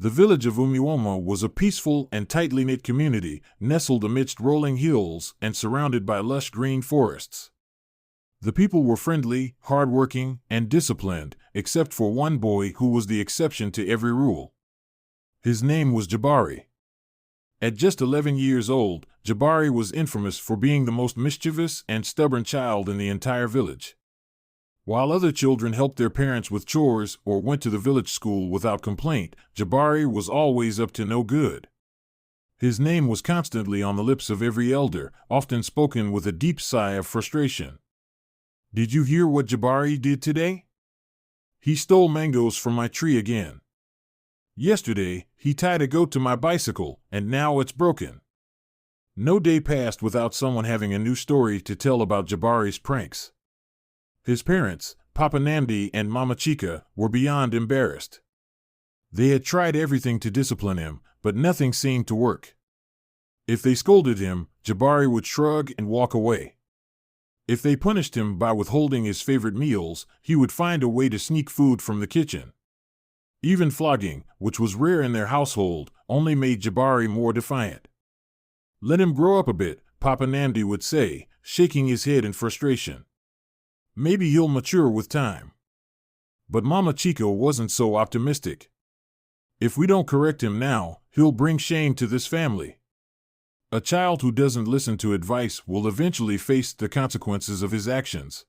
The village of Umuoma was a peaceful and tightly knit community, nestled amidst rolling hills and surrounded by lush green forests. The people were friendly, hardworking, and disciplined, except for one boy who was the exception to every rule. His name was Jabari. At just 11 years old, Jabari was infamous for being the most mischievous and stubborn child in the entire village. While other children helped their parents with chores or went to the village school without complaint, Jabari was always up to no good. His name was constantly on the lips of every elder, often spoken with a deep sigh of frustration. "Did you hear what Jabari did today? He stole mangoes from my tree again. Yesterday, he tied a goat to my bicycle, and now it's broken." No day passed without someone having a new story to tell about Jabari's pranks. His parents, Papa Namdi and Mama Chica, were beyond embarrassed. They had tried everything to discipline him, but nothing seemed to work. If they scolded him, Jabari would shrug and walk away. If they punished him by withholding his favorite meals, he would find a way to sneak food from the kitchen. Even flogging, which was rare in their household, only made Jabari more defiant. "Let him grow up a bit," Papa Namdi would say, shaking his head in frustration. "Maybe he'll mature with time." But Mama Chica wasn't so optimistic. "If we don't correct him now, he'll bring shame to this family." A child who doesn't listen to advice will eventually face the consequences of his actions.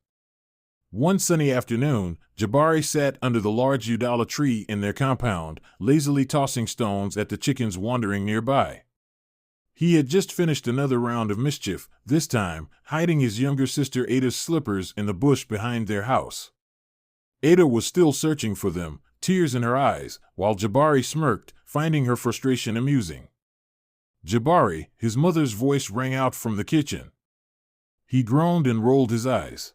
One sunny afternoon, Jabari sat under the large udala tree in their compound, lazily tossing stones at the chickens wandering nearby. He had just finished another round of mischief, this time hiding his younger sister Ada's slippers in the bush behind their house. Ada was still searching for them, tears in her eyes, while Jabari smirked, finding her frustration amusing. "Jabari," his mother's voice rang out from the kitchen. He groaned and rolled his eyes.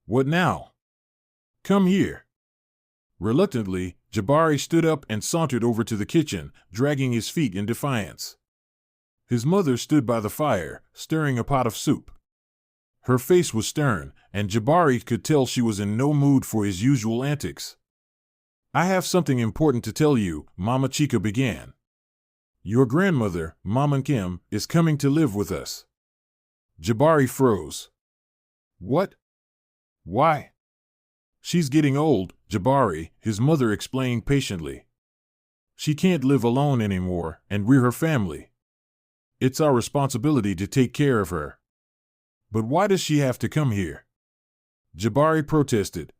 "What now?" "Come here." Reluctantly, Jabari stood up and sauntered over to the kitchen, dragging his feet in defiance. His mother stood by the fire, stirring a pot of soup. Her face was stern, and Jabari could tell she was in no mood for his usual antics. "I have something important to tell you," Mama Chica began. "Your grandmother, Mama Nkem, is coming to live with us." Jabari froze. "What? Why?" "She's getting old, Jabari," his mother explained patiently. "She can't live alone anymore, and we're her family. It's our responsibility to take care of her." "But why does she have to come here?" Jabari protested.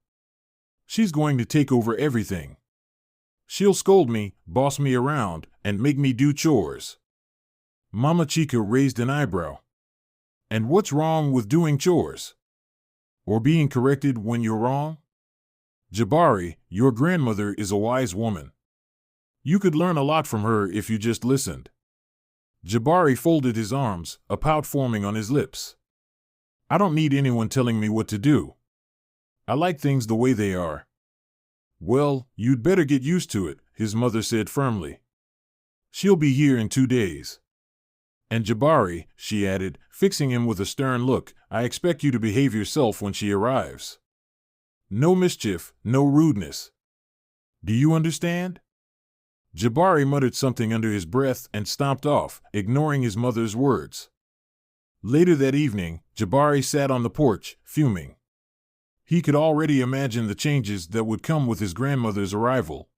"She's going to take over everything. She'll scold me, boss me around, and make me do chores." Mama Chica raised an eyebrow. "And what's wrong with doing chores? Or being corrected when you're wrong? Jabari, your grandmother is a wise woman. You could learn a lot from her if you just listened." Jabari folded his arms, a pout forming on his lips. "I don't need anyone telling me what to do. I like things the way they are." "Well, you'd better get used to it," his mother said firmly. "She'll be here in 2 days. And Jabari," she added, fixing him with a stern look, "I expect you to behave yourself when she arrives. No mischief, no rudeness. Do you understand?" Jabari muttered something under his breath and stomped off, ignoring his mother's words. Later that evening, Jabari sat on the porch, fuming. He could already imagine the changes that would come with his grandmother's arrival.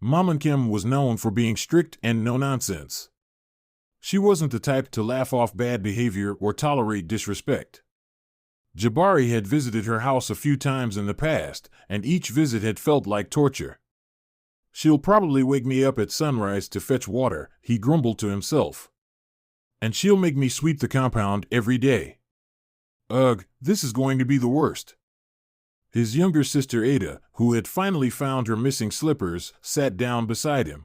Mama Nkem was known for being strict and no-nonsense. She wasn't the type to laugh off bad behavior or tolerate disrespect. Jabari had visited her house a few times in the past, and each visit had felt like torture. "She'll probably wake me up at sunrise to fetch water," he grumbled to himself. "And she'll make me sweep the compound every day. Ugh, this is going to be the worst." His younger sister Ada, who had finally found her missing slippers, sat down beside him.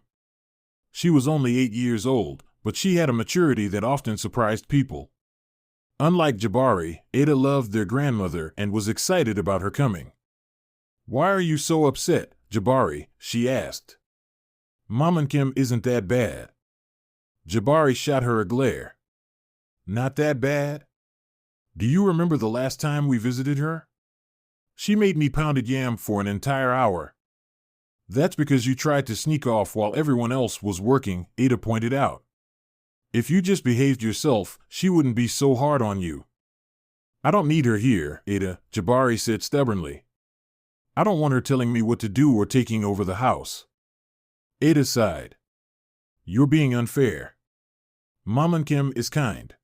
She was only 8 years old, but she had a maturity that often surprised people. Unlike Jabari, Ada loved their grandmother and was excited about her coming. "Why are you so upset, Jabari?" she asked. "Mama Nkem isn't that bad." Jabari shot her a glare. "Not that bad? Do you remember the last time we visited her? She made me pounded yam for an entire hour. That's because you tried to sneak off while everyone else was working, Ada pointed out. If you just behaved yourself, she wouldn't be so hard on you. I don't need her here, Ada, Jabari said stubbornly. I don't want her telling me what to do or taking over the house. Ada sighed. You're being unfair. Mama Nkem is kind.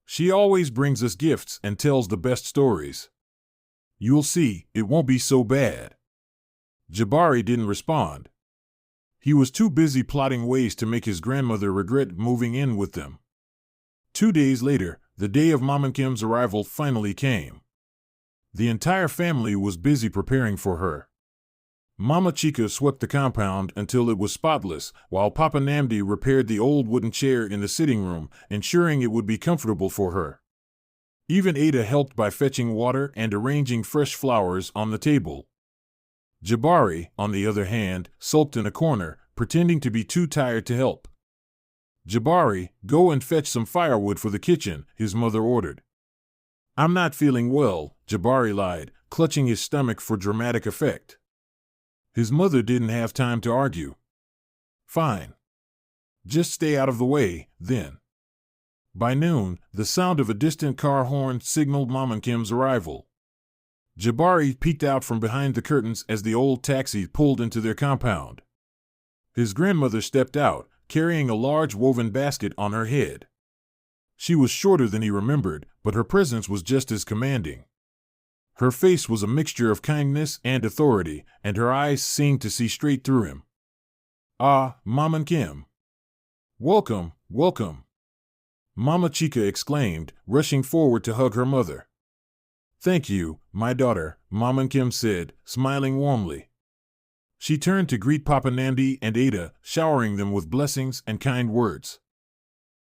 She always brings us gifts and tells the best stories. You'll see, it won't be so bad. Jabari didn't respond. He was too busy plotting ways to make his grandmother regret moving in with them. 2 days later, the day of Mama Nkem's arrival finally came. The entire family was busy preparing for her. Mama Chica swept the compound until it was spotless, while Papa Namdi repaired the old wooden chair in the sitting room, ensuring it would be comfortable for her. Even Ada helped by fetching water and arranging fresh flowers on the table. Jabari, on the other hand, sulked in a corner, pretending to be too tired to help. Jabari, go and fetch some firewood for the kitchen, his mother ordered. I'm not feeling well, Jabari lied, clutching his stomach for dramatic effect. His mother didn't have time to argue. Fine. Just stay out of the way, then. By noon, the sound of a distant car horn signaled Mama Nkem's arrival. Jabari peeked out from behind the curtains as the old taxi pulled into their compound. His grandmother stepped out, carrying a large woven basket on her head. She was shorter than he remembered, but her presence was just as commanding. Her face was a mixture of kindness and authority, and her eyes seemed to see straight through him. Ah, Mama Nkem. Welcome, welcome. Mama Chica exclaimed, rushing forward to hug her mother. Thank you, my daughter, Mama Nkem said, smiling warmly. She turned to greet Papa Namdi and Ada, showering them with blessings and kind words.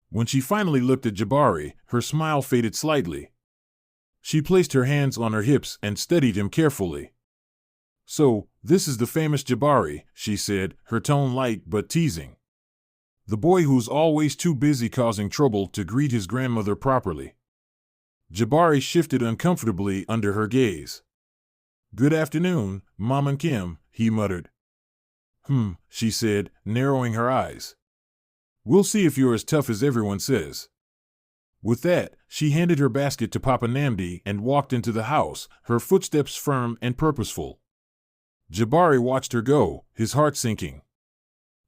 When she finally looked at Jabari, her smile faded slightly. She placed her hands on her hips and studied him carefully. So, this is the famous Jabari, she said, her tone light but teasing. The boy who's always too busy causing trouble to greet his grandmother properly. Jabari shifted uncomfortably under her gaze. Good afternoon, Mama Nkem, he muttered. She said, narrowing her eyes. We'll see if you're as tough as everyone says. With that, she handed her basket to Papa Namdi and walked into the house, her footsteps firm and purposeful. Jabari watched her go, his heart sinking.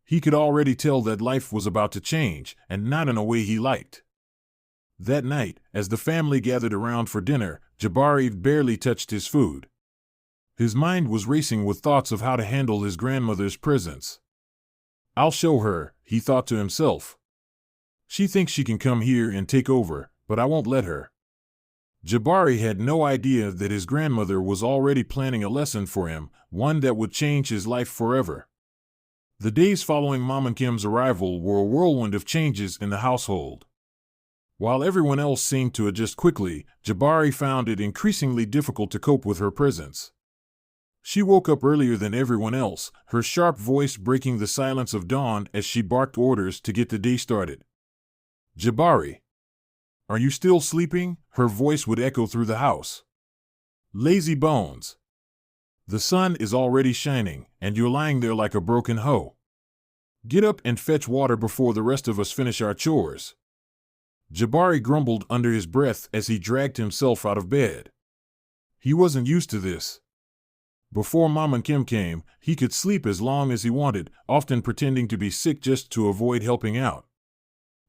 He could already tell that life was about to change, and not in a way he liked. That night, as the family gathered around for dinner, Jabari barely touched his food. His mind was racing with thoughts of how to handle his grandmother's presence. I'll show her, he thought to himself. She thinks she can come here and take over, but I won't let her. Jabari had no idea that his grandmother was already planning a lesson for him, one that would change his life forever. The days following Mama Nkem's arrival were a whirlwind of changes in the household. While everyone else seemed to adjust quickly, Jabari found it increasingly difficult to cope with her presence. She woke up earlier than everyone else, her sharp voice breaking the silence of dawn as she barked orders to get the day started. Jabari. Are you still sleeping? Her voice would echo through the house. Lazy bones. The sun is already shining, and you're lying there like a broken hoe. Get up and fetch water before the rest of us finish our chores. Jabari grumbled under his breath as he dragged himself out of bed. He wasn't used to this. Before Mama Nkem came, he could sleep as long as he wanted, often pretending to be sick just to avoid helping out.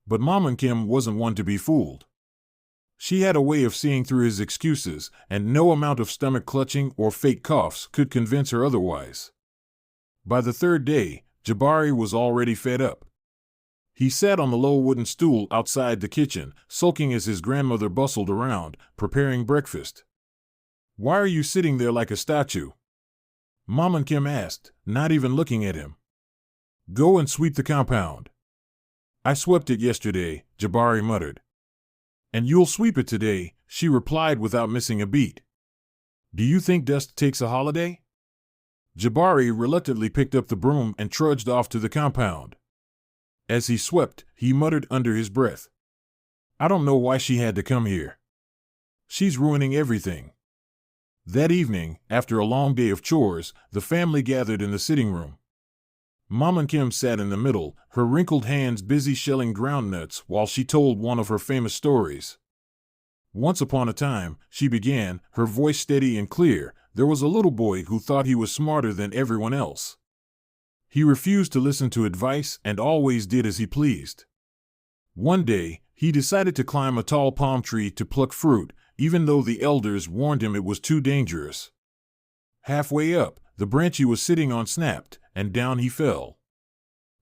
But Mama Nkem wasn't one to be fooled. She had a way of seeing through his excuses, and no amount of stomach clutching or fake coughs could convince her otherwise. By the third day, Jabari was already fed up. He sat on the low wooden stool outside the kitchen, sulking as his grandmother bustled around, preparing breakfast. Why are you sitting there like a statue? Mama Nkem asked, not even looking at him. Go and sweep the compound. I swept it yesterday, Jabari muttered. And you'll sweep it today, she replied without missing a beat. Do you think dust takes a holiday? Jabari reluctantly picked up the broom and trudged off to the compound. As he swept, he muttered under his breath. I don't know why she had to come here. She's ruining everything. That evening, after a long day of chores, the family gathered in the sitting room. Mama Nkem sat in the middle, her wrinkled hands busy shelling groundnuts while she told one of her famous stories. Once upon a time, she began, her voice steady and clear, there was a little boy who thought he was smarter than everyone else. He refused to listen to advice and always did as he pleased. One day, he decided to climb a tall palm tree to pluck fruit, even though the elders warned him it was too dangerous. Halfway up, the branch he was sitting on snapped, and down he fell.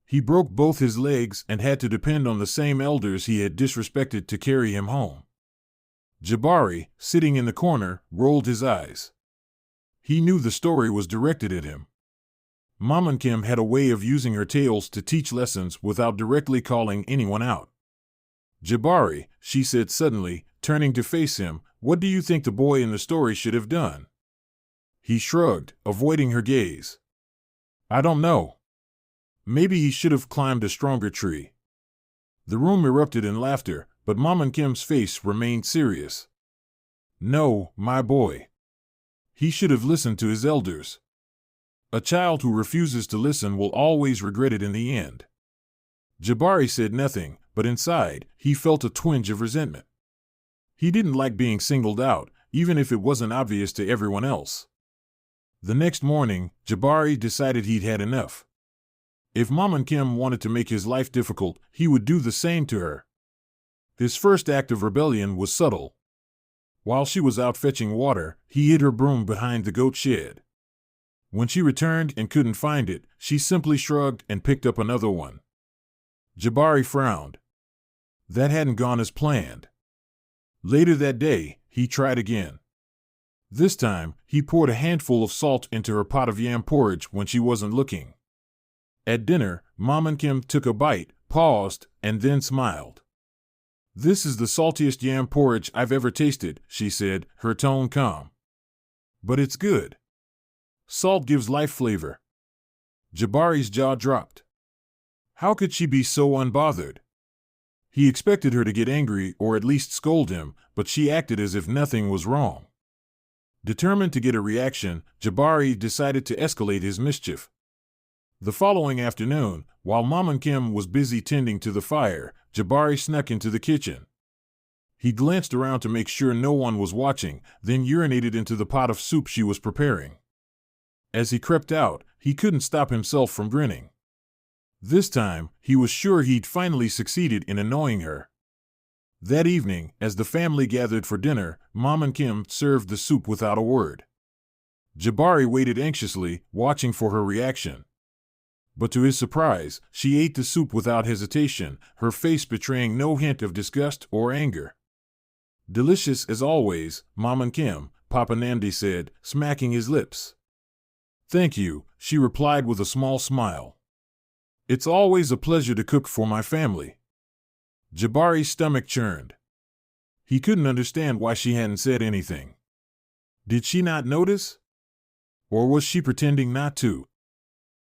He broke both his legs and had to depend on the same elders he had disrespected to carry him home. Jabari, sitting in the corner, rolled his eyes. He knew the story was directed at him. Mama Nkem had a way of using her tales to teach lessons without directly calling anyone out. Jabari, she said suddenly, turning to face him, what do you think the boy in the story should have done? He shrugged, avoiding her gaze. I don't know. Maybe he should have climbed a stronger tree. The room erupted in laughter, but Mama Nkem's face remained serious. No, my boy. He should have listened to his elders. A child who refuses to listen will always regret it in the end. Jabari said nothing, but inside, he felt a twinge of resentment. He didn't like being singled out, even if it wasn't obvious to everyone else. The next morning, Jabari decided he'd had enough. If Mama Nkem wanted to make his life difficult, he would do the same to her. His first act of rebellion was subtle. While she was out fetching water, he hid her broom behind the goat shed. When she returned and couldn't find it, she simply shrugged and picked up another one. Jabari frowned. That hadn't gone as planned. Later that day, he tried again. This time, he poured a handful of salt into her pot of yam porridge when she wasn't looking. At dinner, Mama Nkem took a bite, paused, and then smiled. This is the saltiest yam porridge I've ever tasted, she said, her tone calm. But it's good. Salt gives life flavor. Jabari's jaw dropped. How could she be so unbothered? He expected her to get angry or at least scold him, but she acted as if nothing was wrong. Determined to get a reaction, Jabari decided to escalate his mischief. The following afternoon, while Mama Nkem was busy tending to the fire, Jabari snuck into the kitchen. He glanced around to make sure no one was watching, then urinated into the pot of soup she was preparing. As he crept out, he couldn't stop himself from grinning. This time, he was sure he'd finally succeeded in annoying her. That evening, as the family gathered for dinner, Mama Nkem served the soup without a word. Jabari waited anxiously, watching for her reaction. But to his surprise, she ate the soup without hesitation, her face betraying no hint of disgust or anger. Delicious as always, Mama Nkem, Papa Namdi said, smacking his lips. Thank you, she replied with a small smile. It's always a pleasure to cook for my family. Jabari's stomach churned. He couldn't understand why she hadn't said anything. Did she not notice? Or was she pretending not to?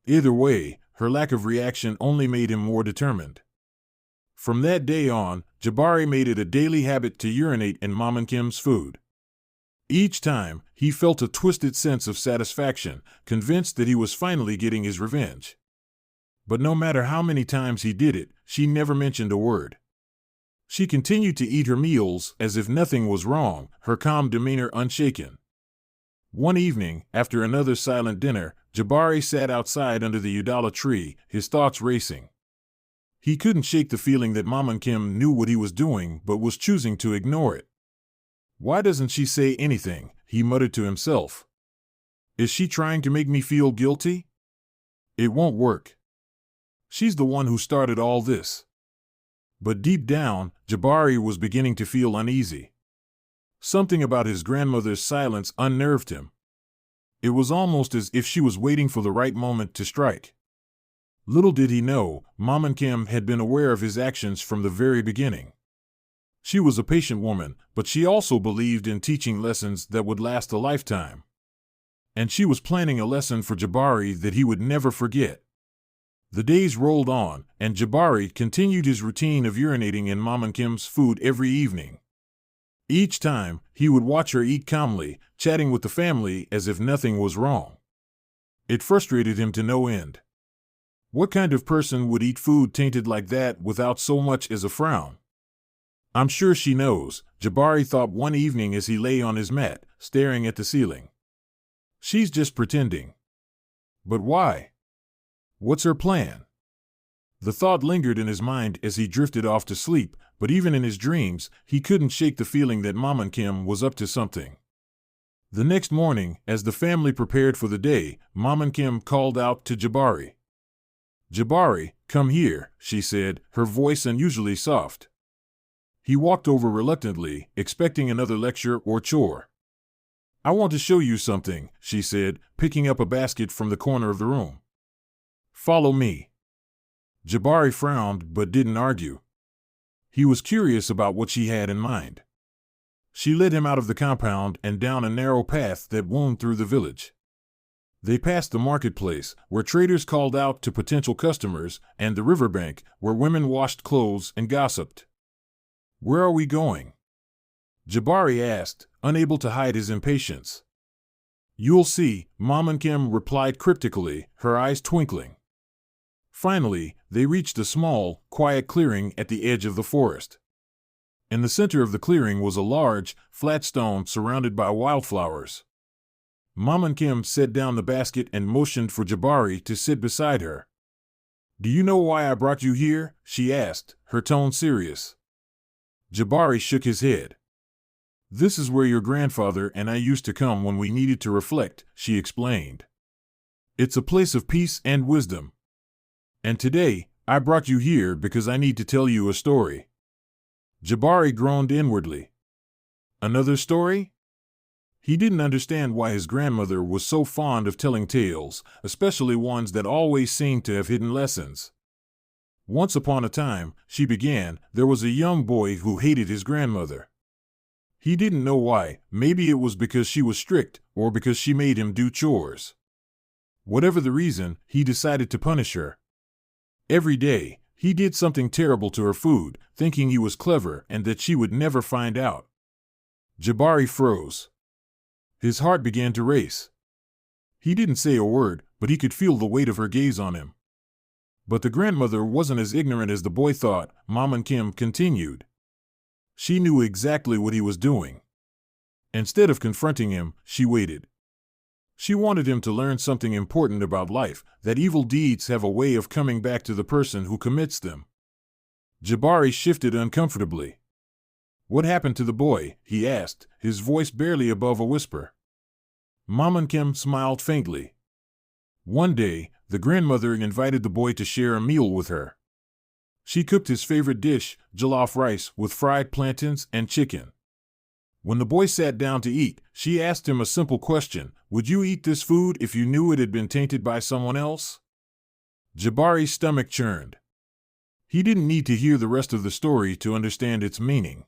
Either way, her lack of reaction only made him more determined. From that day on, Jabari made it a daily habit to urinate in Mama Nkem's food. Each time, he felt a twisted sense of satisfaction, convinced that he was finally getting his revenge. But no matter how many times he did it, she never mentioned a word. She continued to eat her meals as if nothing was wrong, her calm demeanor unshaken. One evening, after another silent dinner, Jabari sat outside under the udala tree, his thoughts racing. He couldn't shake the feeling that Mama Nkem knew what he was doing but was choosing to ignore it. Why doesn't she say anything? He muttered to himself. Is she trying to make me feel guilty? It won't work. She's the one who started all this. But deep down, Jabari was beginning to feel uneasy. Something about his grandmother's silence unnerved him. It was almost as if she was waiting for the right moment to strike. Little did he know, Mama Nkem had been aware of his actions from the very beginning. She was a patient woman, but she also believed in teaching lessons that would last a lifetime. And she was planning a lesson for Jabari that he would never forget. The days rolled on, and Jabari continued his routine of urinating in Mama Nkem's food every evening. Each time, he would watch her eat calmly, chatting with the family as if nothing was wrong. It frustrated him to no end. What kind of person would eat food tainted like that without so much as a frown? I'm sure she knows, Jabari thought one evening as he lay on his mat, staring at the ceiling. She's just pretending. But why? What's her plan? The thought lingered in his mind as he drifted off to sleep, but even in his dreams, he couldn't shake the feeling that Mom and Nkem was up to something. The next morning, as the family prepared for the day, Mom and Nkem called out to Jabari. Jabari, come here, she said, her voice unusually soft. He walked over reluctantly, expecting another lecture or chore. I want to show you something, she said, picking up a basket from the corner of the room. Follow me. Jabari frowned but didn't argue. He was curious about what she had in mind. She led him out of the compound and down a narrow path that wound through the village. They passed the marketplace, where traders called out to potential customers, and the riverbank, where women washed clothes and gossiped. Where are we going? Jabari asked, unable to hide his impatience. You'll see, Mom and Nkem replied cryptically, her eyes twinkling. Finally, they reached a small, quiet clearing at the edge of the forest. In the center of the clearing was a large, flat stone surrounded by wildflowers. Mom and Nkem set down the basket and motioned for Jabari to sit beside her. Do you know why I brought you here? She asked, her tone serious. Jabari shook his head. This is where your grandfather and I used to come when we needed to reflect, she explained. It's a place of peace and wisdom. And today, I brought you here because I need to tell you a story. Jabari groaned inwardly. Another story? He didn't understand why his grandmother was so fond of telling tales, especially ones that always seemed to have hidden lessons. Once upon a time, she began, there was a young boy who hated his grandmother. He didn't know why, maybe it was because she was strict, or because she made him do chores. Whatever the reason, he decided to punish her. Every day, he did something terrible to her food, thinking he was clever and that she would never find out. Jabari froze. His heart began to race. He didn't say a word, but he could feel the weight of her gaze on him. But the grandmother wasn't as ignorant as the boy thought, Mom and Nkem continued. She knew exactly what he was doing. Instead of confronting him, she waited. She wanted him to learn something important about life, that evil deeds have a way of coming back to the person who commits them. Jabari shifted uncomfortably. What happened to the boy? He asked, his voice barely above a whisper. Mom and Nkem smiled faintly. One day, the grandmother invited the boy to share a meal with her. She cooked his favorite dish, jollof rice with fried plantains and chicken. When the boy sat down to eat, she asked him a simple question, would you eat this food if you knew it had been tainted by someone else? Jabari's stomach churned. He didn't need to hear the rest of the story to understand its meaning.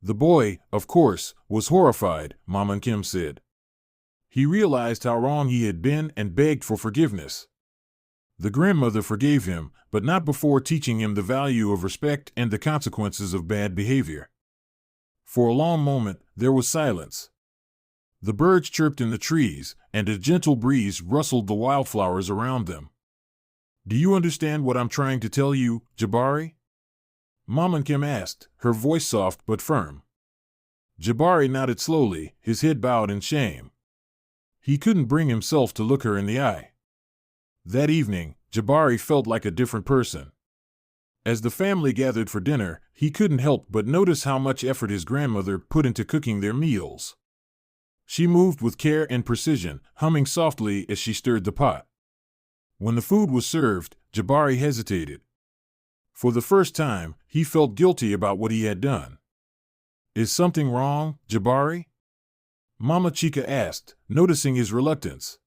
The boy, of course, was horrified, Mom and Nkem said. He realized how wrong he had been and begged for forgiveness. The grandmother forgave him, but not before teaching him the value of respect and the consequences of bad behavior. For a long moment, there was silence. The birds chirped in the trees, and a gentle breeze rustled the wildflowers around them. Do you understand what I'm trying to tell you, Jabari? Mom and Nkem asked, her voice soft but firm. Jabari nodded slowly, his head bowed in shame. He couldn't bring himself to look her in the eye. That evening, Jabari felt like a different person. As the family gathered for dinner, he couldn't help but notice how much effort his grandmother put into cooking their meals. She moved with care and precision, humming softly as she stirred the pot. When the food was served, Jabari hesitated. For the first time, he felt guilty about what he had done. Is something wrong, Jabari? Mama Chica asked, noticing his reluctance.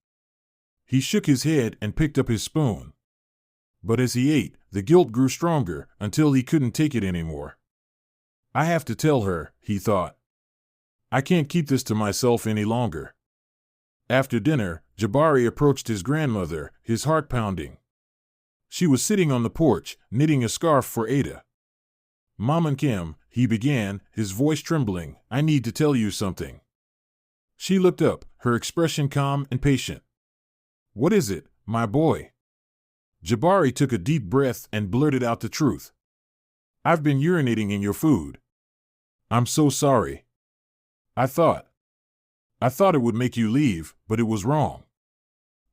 He shook his head and picked up his spoon. But as he ate, the guilt grew stronger until he couldn't take it anymore. I have to tell her, he thought. I can't keep this to myself any longer. After dinner, Jabari approached his grandmother, his heart pounding. She was sitting on the porch, knitting a scarf for Ada. Mom and Nkem, he began, his voice trembling, I need to tell you something. She looked up, her expression calm and patient. What is it, my boy? Jabari took a deep breath and blurted out the truth. I've been urinating in your food. I'm so sorry. I thought it would make you leave, but it was wrong.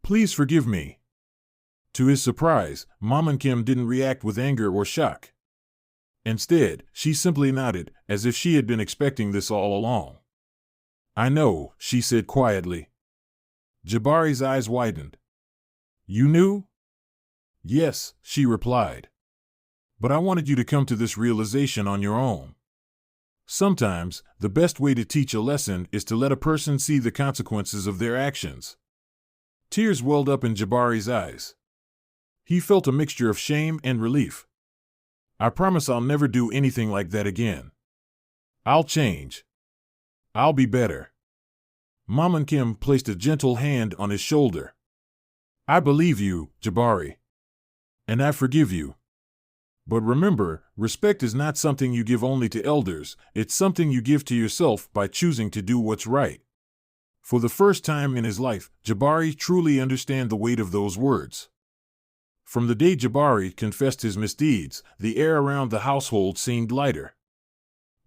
Please forgive me. To his surprise, Mom Nkem didn't react with anger or shock. Instead, she simply nodded, as if she had been expecting this all along. I know, she said quietly. Jabari's eyes widened. You knew? Yes, she replied. But I wanted you to come to this realization on your own. Sometimes, the best way to teach a lesson is to let a person see the consequences of their actions. Tears welled up in Jabari's eyes. He felt a mixture of shame and relief. I promise I'll never do anything like that again. I'll change. I'll be better. Mom Nkem placed a gentle hand on his shoulder. I believe you, Jabari. And I forgive you. But remember, respect is not something you give only to elders, it's something you give to yourself by choosing to do what's right. For the first time in his life, Jabari truly understood the weight of those words. From the day Jabari confessed his misdeeds, the air around the household seemed lighter.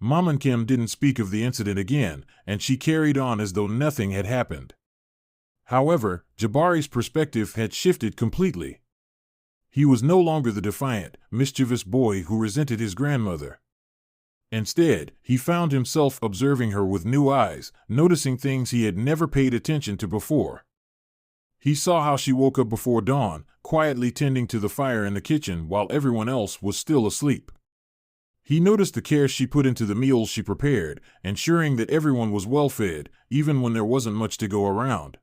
Mom Nkem didn't speak of the incident again, and she carried on as though nothing had happened. However, Jabari's perspective had shifted completely. He was no longer the defiant, mischievous boy who resented his grandmother. Instead, he found himself observing her with new eyes, noticing things he had never paid attention to before. He saw how she woke up before dawn, quietly tending to the fire in the kitchen while everyone else was still asleep. He noticed the care she put into the meals she prepared, ensuring that everyone was well fed, even when there wasn't much to go around.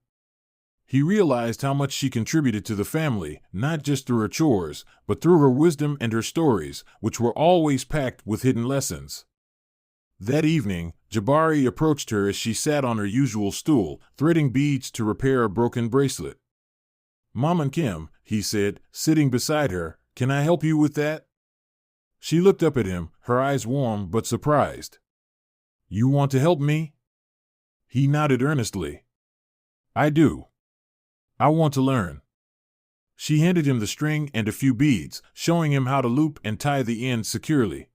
He realized how much she contributed to the family, not just through her chores, but through her wisdom and her stories, which were always packed with hidden lessons. That evening, Jabari approached her as she sat on her usual stool, threading beads to repair a broken bracelet. Mom Nkem, he said, sitting beside her, can I help you with that? She looked up at him, her eyes warm but surprised. You want to help me? He nodded earnestly. I do. I want to learn. She handed him the string and a few beads, showing him how to loop and tie the ends securely.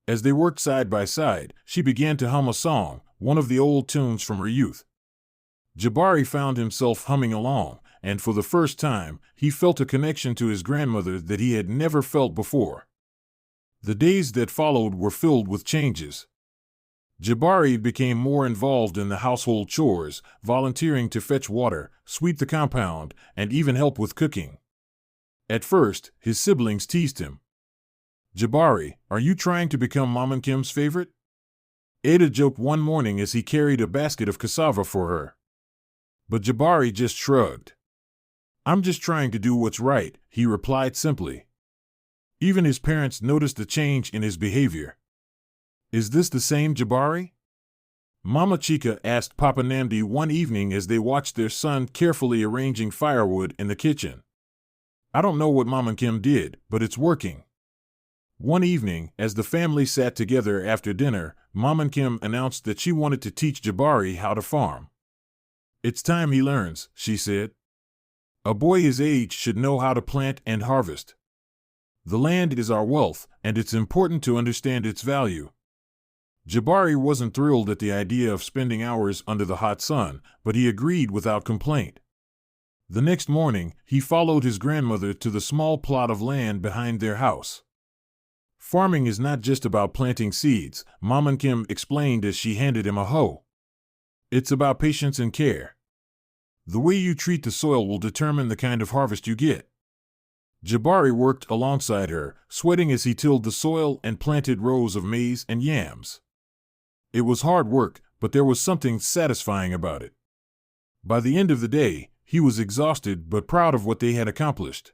As they worked side by side, she began to hum a song, one of the old tunes from her youth. Jabari found himself humming along, and for the first time, he felt a connection to his grandmother that he had never felt before. The days that followed were filled with changes. Jabari became more involved in the household chores, volunteering to fetch water, sweep the compound, and even help with cooking. At first, his siblings teased him. Jabari, are you trying to become Mom Nkem's favorite? Ada joked one morning as he carried a basket of cassava for her. But Jabari just shrugged. I'm just trying to do what's right, he replied simply. Even his parents noticed the change in his behavior. Is this the same Jabari? Mama Chica asked Papa Namdi one evening as they watched their son carefully arranging firewood in the kitchen. I don't know what Mama Nkem did, but it's working. One evening, as the family sat together after dinner, Mama Nkem announced that she wanted to teach Jabari how to farm. It's time he learns, she said. A boy his age should know how to plant and harvest. The land is our wealth, and it's important to understand its value. Jabari wasn't thrilled at the idea of spending hours under the hot sun, but he agreed without complaint. The next morning, he followed his grandmother to the small plot of land behind their house. Farming is not just about planting seeds, Mama Nkem explained as she handed him a hoe. It's about patience and care. The way you treat the soil will determine the kind of harvest you get. Jabari worked alongside her, sweating as he tilled the soil and planted rows of maize and yams. It was hard work, but there was something satisfying about it. By the end of the day, he was exhausted but proud of what they had accomplished.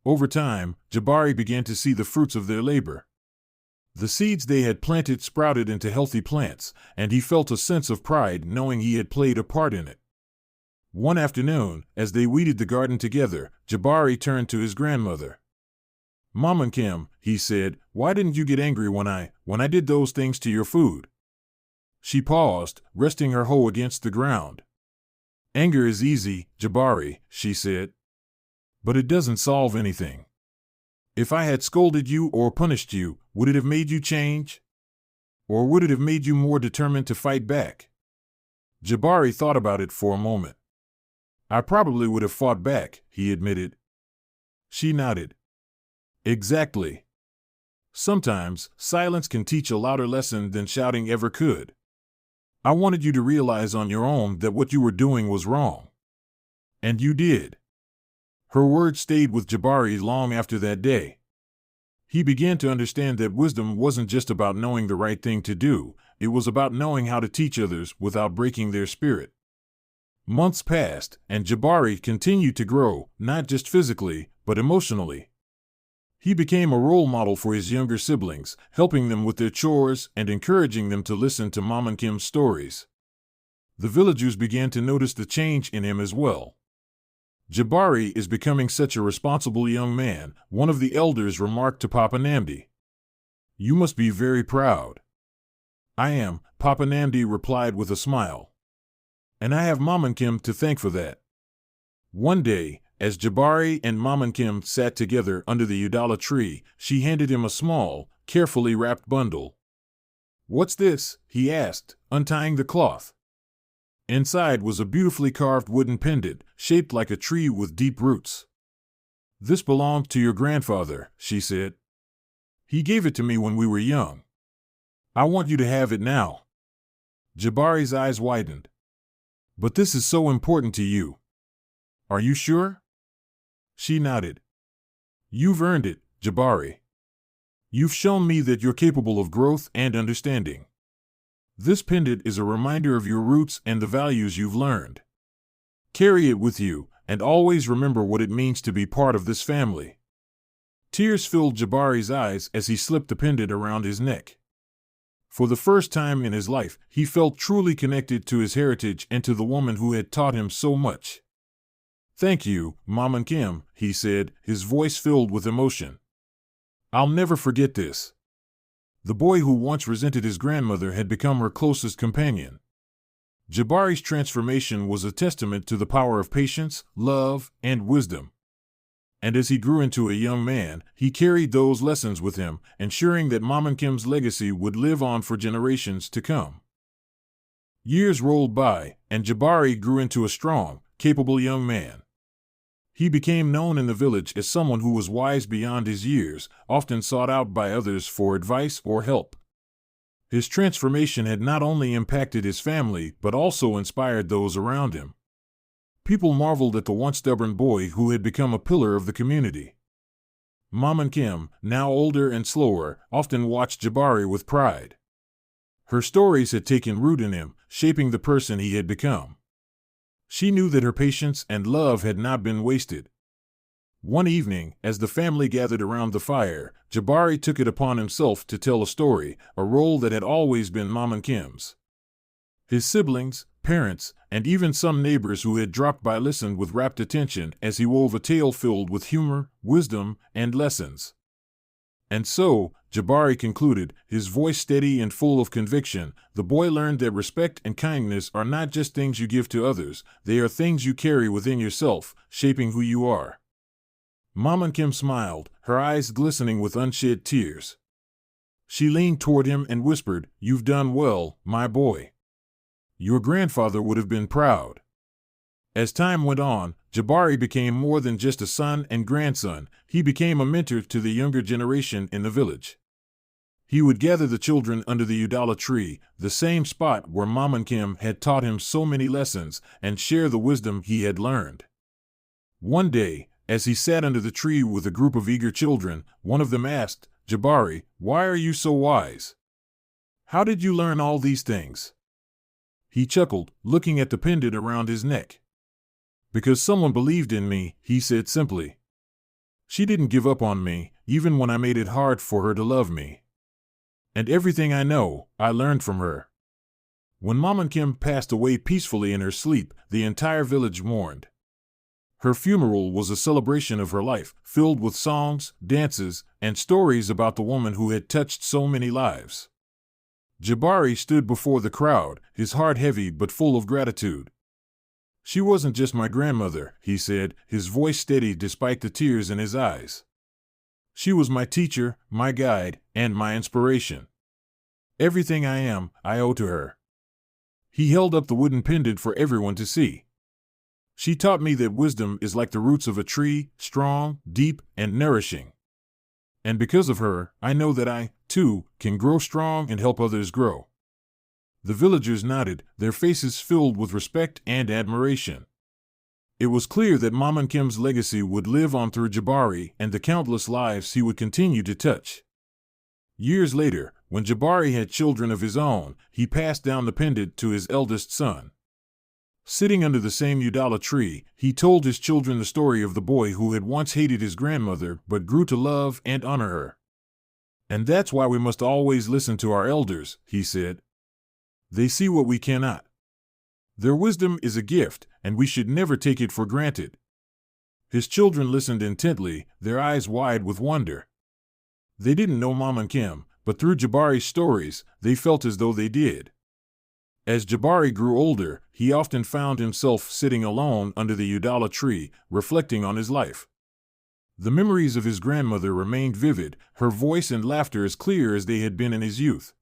Over time, Jabari began to see the fruits of their labor. The seeds they had planted sprouted into healthy plants, and he felt a sense of pride knowing he had played a part in it. One afternoon, as they weeded the garden together, Jabari turned to his grandmother. Mama Nkem, he said, why didn't you get angry when I did those things to your food? She paused, resting her hoe against the ground. Anger is easy, Jabari, she said. But it doesn't solve anything. If I had scolded you or punished you, would it have made you change? Or would it have made you more determined to fight back? Jabari thought about it for a moment. I probably would have fought back, he admitted. She nodded. Exactly. Sometimes, silence can teach a louder lesson than shouting ever could. I wanted you to realize on your own that what you were doing was wrong. And you did. Her words stayed with Jabari long after that day. He began to understand that wisdom wasn't just about knowing the right thing to do, it was about knowing how to teach others without breaking their spirit. Months passed, and Jabari continued to grow, not just physically, but emotionally. He became a role model for his younger siblings, helping them with their chores and encouraging them to listen to Mama Nkem's stories. The villagers began to notice the change in him as well. Jabari is becoming such a responsible young man, one of the elders remarked to Papa Namdi. You must be very proud. I am, Papa Namdi replied with a smile. And I have Mama Nkem to thank for that. One day, as Jabari and Mama Nkem sat together under the udala tree, she handed him a small, carefully wrapped bundle. What's this? He asked, untying the cloth. Inside was a beautifully carved wooden pendant, shaped like a tree with deep roots. This belonged to your grandfather, she said. He gave it to me when we were young. I want you to have it now. Jabari's eyes widened. But this is so important to you. Are you sure? She nodded. You've earned it, Jabari. You've shown me that you're capable of growth and understanding. This pendant is a reminder of your roots and the values you've learned. Carry it with you, and always remember what it means to be part of this family. Tears filled Jabari's eyes as he slipped the pendant around his neck. For the first time in his life, he felt truly connected to his heritage and to the woman who had taught him so much. Thank you, Mama Nkem, he said, his voice filled with emotion. I'll never forget this. The boy who once resented his grandmother had become her closest companion. Jabari's transformation was a testament to the power of patience, love, and wisdom. And as he grew into a young man, he carried those lessons with him, ensuring that Mama Nkem's legacy would live on for generations to come. Years rolled by, and Jabari grew into a strong, capable young man. He became known in the village as someone who was wise beyond his years, often sought out by others for advice or help. His transformation had not only impacted his family but also inspired those around him. People marveled at the once stubborn boy who had become a pillar of the community. Mama Nkem, now older and slower, often watched Jabari with pride. Her stories had taken root in him, shaping the person he had become. She knew that her patience and love had not been wasted. One evening, as the family gathered around the fire, Jabari took it upon himself to tell a story, a role that had always been Mama Nkem's. His siblings, parents, and even some neighbors who had dropped by listened with rapt attention as he wove a tale filled with humor, wisdom, and lessons. And so, Jabari concluded, his voice steady and full of conviction, the boy learned that respect and kindness are not just things you give to others, they are things you carry within yourself, shaping who you are. Mama Nkem smiled, her eyes glistening with unshed tears. She leaned toward him and whispered, "You've done well, my boy. Your grandfather would have been proud." As time went on, Jabari became more than just a son and grandson, he became a mentor to the younger generation in the village. He would gather the children under the udala tree, the same spot where Mama Nkem had taught him so many lessons, and share the wisdom he had learned. One day, as he sat under the tree with a group of eager children, one of them asked, "Jabari, why are you so wise? How did you learn all these things?" He chuckled, looking at the pendant around his neck. "Because someone believed in me," he said simply. "She didn't give up on me, even when I made it hard for her to love me. And everything I know, I learned from her." When Mama Nkem passed away peacefully in her sleep, the entire village mourned. Her funeral was a celebration of her life, filled with songs, dances, and stories about the woman who had touched so many lives. Jabari stood before the crowd, his heart heavy but full of gratitude. "She wasn't just my grandmother," he said, his voice steady despite the tears in his eyes. "She was my teacher, my guide, and my inspiration. Everything I am, I owe to her." He held up the wooden pendant for everyone to see. "She taught me that wisdom is like the roots of a tree, strong, deep, and nourishing. And because of her, I know that I, too, can grow strong and help others grow." The villagers nodded, their faces filled with respect and admiration. It was clear that Nkem's legacy would live on through Jabari and the countless lives he would continue to touch. Years later, when Jabari had children of his own, he passed down the pendant to his eldest son. Sitting under the same udala tree, he told his children the story of the boy who had once hated his grandmother but grew to love and honor her. "And that's why we must always listen to our elders," he said. "They see what we cannot. Their wisdom is a gift, and we should never take it for granted." His children listened intently, their eyes wide with wonder. They didn't know Nkem, but through Jabari's stories, they felt as though they did. As Jabari grew older, he often found himself sitting alone under the udala tree, reflecting on his life. The memories of his grandmother remained vivid, her voice and laughter as clear as they had been in his youth.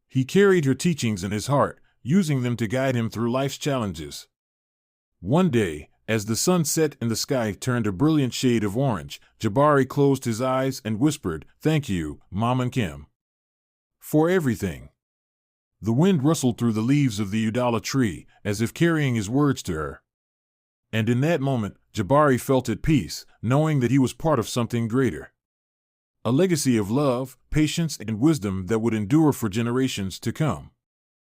He carried her teachings in his heart, using them to guide him through life's challenges. One day, as the sun set and the sky turned a brilliant shade of orange, Jabari closed his eyes and whispered, "Thank you, Nkem, for everything." The wind rustled through the leaves of the udala tree, as if carrying his words to her. And in that moment, Jabari felt at peace, knowing that he was part of something greater. A legacy of love, patience, and wisdom that would endure for generations to come.